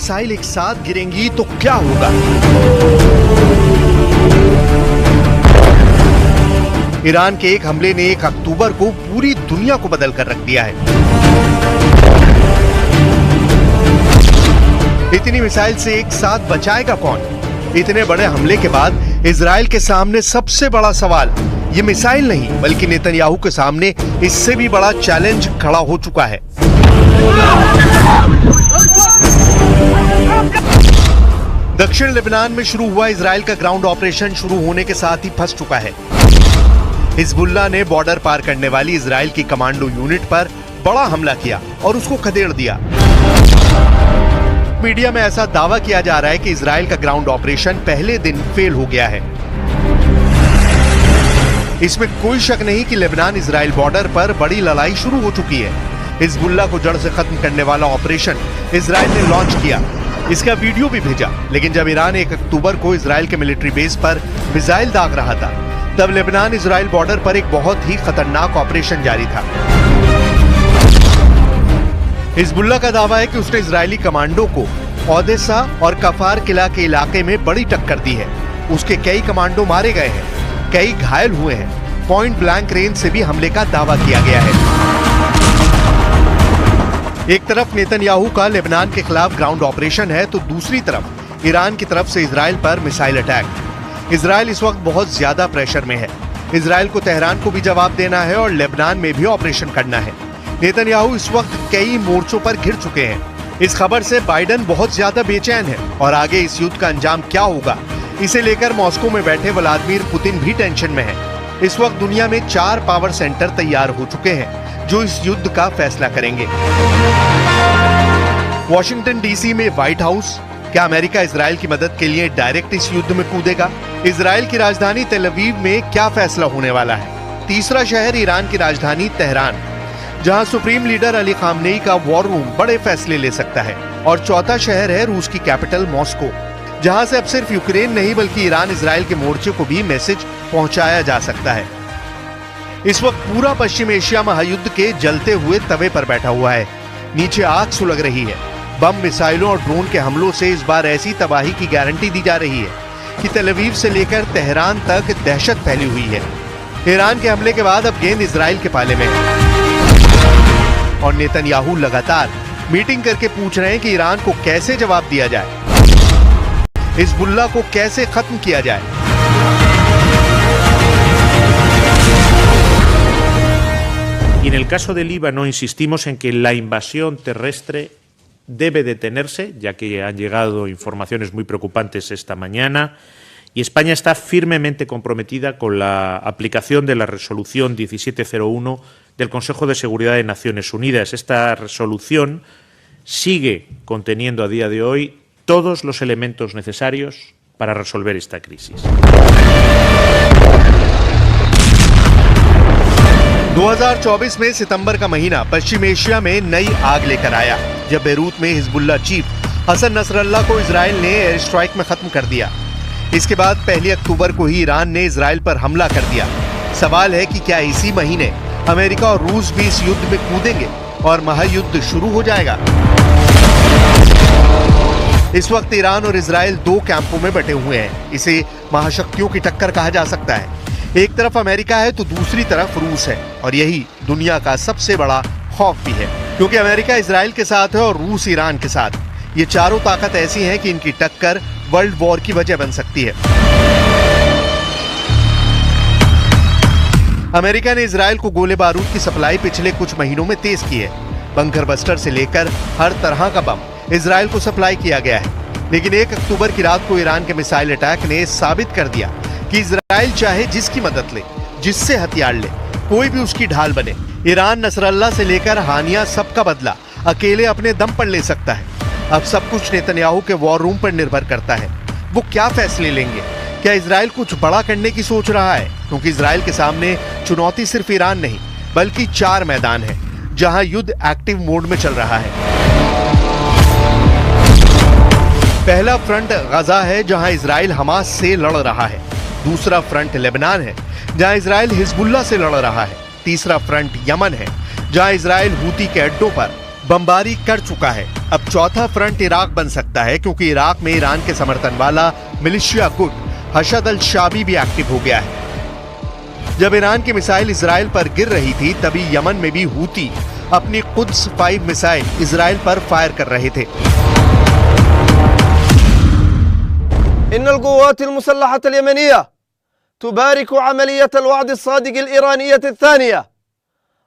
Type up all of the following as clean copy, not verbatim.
Missile एक साथ गिरेंगी तो क्या होगा? ईरान के एक हमले ने 1 अक्टूबर को पूरी दुनिया को बदल कर रख दिया है। इतनी मिसाइल से एक साथ बचाएगा कौन? इतने बड़े हमले के बाद इजराइल के सामने सबसे बड़ा सवाल ये मिसाइल नहीं बल्कि नेतन्याहू के सामने इससे भी बड़ा चैलेंज खड़ा हो चुका है। दक्षिण लेबनान में शुरू हुआ इजराइल का ग्राउंड ऑपरेशन शुरू होने के साथ ही फंस चुका है। हिजबुल्लाह ने बॉर्डर पार करने वाली इजराइल की कमांडो यूनिट पर बड़ा हमला किया और उसको खदेड़ दिया। मीडिया में ऐसा दावा किया जा रहा है कि इजराइल का ग्राउंड ऑपरेशन पहले दिन फेल हो गया है। इसमें कोई शक नहीं कि लेबनान इजराइल बॉर्डर पर बड़ी लड़ाई शुरू हो चुकी है। हिजबुल्लाह को जड़ से खत्म करने वाला ऑपरेशन इजराइल ने लॉन्च किया, इसका वीडियो भी भेजा। लेकिन जब ईरान 1 अक्टूबर को इजराइल के मिलिट्री बेस पर मिसाइल दाग रहा था, तब लेबनान इजराइल बॉर्डर पर एक बहुत ही खतरनाक ऑपरेशन जारी था। हिजबुल्लाह का दावा है कि उसने इजरायली कमांडो को ओदेसा और कफार किला के इलाके में बड़ी टक्कर दी है। उसके कई कमांडो मारे गए हैं, कई घायल हुए हैं। पॉइंट ब्लैंक रेंज से भी हमले का दावा किया गया है। एक तरफ नेतन्याहू का लेबनान के खिलाफ ग्राउंड ऑपरेशन है तो दूसरी तरफ ईरान की तरफ से इजराइल पर मिसाइल अटैक। इजराइल इस वक्त बहुत ज्यादा प्रेशर में है। इजराइल को तेहरान को भी जवाब देना है और लेबनान में भी ऑपरेशन करना है। नेतन्याहू इस वक्त कई मोर्चों पर घिर चुके हैं। इस खबर से बाइडेन बहुत ज्यादा बेचैन है और आगे इस युद्ध का अंजाम क्या होगा, इसे लेकर मॉस्को में बैठे व्लादिमीर पुतिन भी टेंशन में है। इस वक्त दुनिया में 4 पावर सेंटर तैयार हो चुके हैं जो इस युद्ध का फैसला करेंगे। वॉशिंगटन डीसी में व्हाइट हाउस, क्या अमेरिका इजराइल की मदद के लिए डायरेक्ट इस युद्ध में कूदेगा? इजराइल की राजधानी तेल अवीव में क्या फैसला होने वाला है? तीसरा शहर ईरान की राजधानी तेहरान, जहां सुप्रीम लीडर अली खामनेई का वॉर रूम बड़े फैसले ले सकता है। और चौथा शहर है रूस की कैपिटल मॉस्को, जहां से अब सिर्फ यूक्रेन नहीं बल्कि ईरान इजराइल के मोर्चे को भी मैसेज पहुंचाया जा सकता है। इस वक्त पूरा पश्चिम एशिया महायुद्ध के जलते हुए तवे पर बैठा हुआ है। नीचे आग सुलग रही है। बम, मिसाइलों और ड्रोन के हमलों से इस बार ऐसी तबाही की गारंटी दी जा रही है कि तेल अवीव से लेकर तेहरान तक दहशत फैली हुई है। ईरान के हमले के बाद अब गेंद इजराइल के पाले में है और नेतन्याहू लगातार मीटिंग करके पूछ रहे हैं कि ईरान को कैसे जवाब दिया जाए, हिजबुल्लाह को कैसे खत्म किया जाए। Y en el caso de Líbano insistimos en que la invasión terrestre debe detenerse, ya que han llegado informaciones muy preocupantes esta mañana, y España está firmemente comprometida con la aplicación de la resolución 1701 del Consejo de Seguridad de Naciones Unidas. Esta resolución sigue conteniendo a día de hoy todos los elementos necesarios para resolver esta crisis. 2024 में सितंबर का महीना पश्चिम Asia में नई आग लेकर आया, जब Beirut में हिजबुल्लाह चीफ हसन नसरल्लाह को इजराइल ने एयर स्ट्राइक में खत्म कर दिया। इसके बाद 1 अक्टूबर को ही ईरान ने इजराइल पर हमला कर दिया। सवाल है कि क्या इसी महीने अमेरिका और रूस भी इस युद्ध में कूदेंगे और महायुद्ध शुरू हो जाएगा? इस वक्त ईरान और इजराइल 2 कैंपों में बटे हुए हैं। इसे महाशक्तियों की टक्कर कहा जा सकता है। एक तरफ अमेरिका है तो दूसरी तरफ रूस है और यही दुनिया का सबसे बड़ा खौफ भी है, क्योंकि अमेरिका इजराइल के साथ है और रूस ईरान के साथ। ये चारों ताकत ऐसी हैं कि इनकी टक्कर वर्ल्ड वॉर की वजह बन सकती है। अमेरिका ने इजराइल को गोले बारूद की सप्लाई पिछले कुछ महीनों में तेज की है। बंकर बस्टर से लेकर हर तरह का बम इजराइल को सप्लाई किया गया है। लेकिन 1 अक्टूबर की रात को ईरान के मिसाइल अटैक ने साबित कर दिया कि इजराइल चाहे जिसकी मदद ले, जिससे हथियार ले, कोई भी उसकी ढाल बने, ईरान नसरल्लाह से लेकर हानिया सबका बदला अकेले अपने दम पर ले सकता है। अब सब कुछ नेतन्याहू के वॉर रूम पर निर्भर करता है। वो क्या फैसले लेंगे? क्या इजराइल कुछ बड़ा करने की सोच रहा है? क्योंकि इजराइल के सामने चुनौती सिर्फ ईरान नहीं बल्कि 4 मैदान है जहां युद्ध एक्टिव मोड में चल रहा है। पहला फ्रंट गजा है जहां इजराइल हमास से लड़ रहा है। दूसरा फ्रंट लेबनान है जहां इजराइल हिजबुल्लाह से लड़ रहा है। तीसरा फ्रंट यमन है जहां इजराइल हूती के अड्डों पर बमबारी कर चुका है। अब चौथा फ्रंट इराक बन सकता है, क्योंकि इराक में ईरान के समर्थन वाला मिलिशिया गुट हशद अल शाबी भी एक्टिव हो गया है। जब ईरान की मिसाइल इजराइल पर गिर रही थी, तभी यमन में भी हूती अपनी कुद्स 5 मिसाइल इजराइल पर फायर कर रहे थे। इन्नल क़ुव्वातिल मुसल्लहतल यमनिया तुबारिकु अमलियतल वअद अस्सादिक़िल ईरानिय्यत अत्थानिया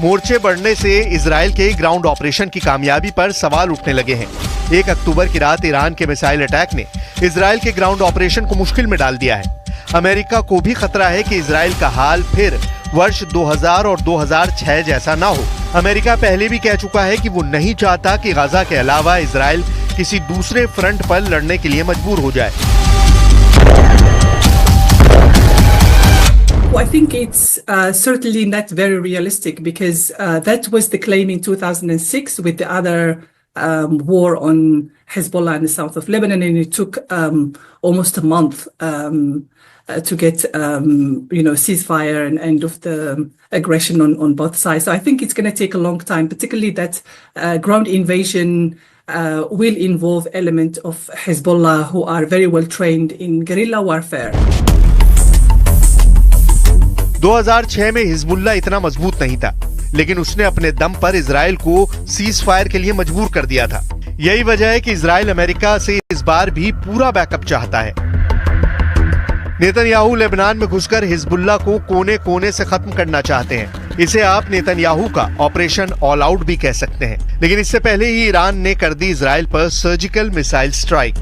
मोर्चे बढ़ने से इजराइल के ग्राउंड ऑपरेशन की कामयाबी पर सवाल उठने लगे हैं। 1 अक्टूबर की रात ईरान के मिसाइल अटैक ने इजराइल के ग्राउंड ऑपरेशन को मुश्किल में डाल दिया है। अमेरिका को भी खतरा है कि इजराइल का हाल फिर वर्ष 2000 और 2006 जैसा ना हो। अमेरिका पहले भी कह चुका है कि वो नहीं चाहता कि गाजा के अलावा इजराइल किसी दूसरे फ्रंट पर लड़ने के लिए मजबूर हो जाए। Well, I think it's certainly not very realistic because that was the claim in 2006 with the other war on Hezbollah in the south of Lebanon, and it took almost a month to get ceasefire and end of the aggression on both sides. So I think it's going to take a long time, particularly that ground invasion will involve elements of Hezbollah who are very well trained in guerrilla warfare. 2006 में Hezbollah इतना मजबूत नहीं था, लेकिन उसने अपने दम पर इजराइल को सीज फायर के लिए मजबूर कर दिया था। यही वजह है कि इजराइल अमेरिका से इस बार भी पूरा बैकअप चाहता है। नेतन्याहू लेबनान में घुसकर हिजबुल्लाह को कोने कोने से खत्म करना चाहते हैं। इसे आप नेतन्याहू का ऑपरेशन ऑल आउट भी कह सकते हैं। लेकिन इससे पहले ही ईरान ने कर दी इजराइल पर सर्जिकल मिसाइल स्ट्राइक।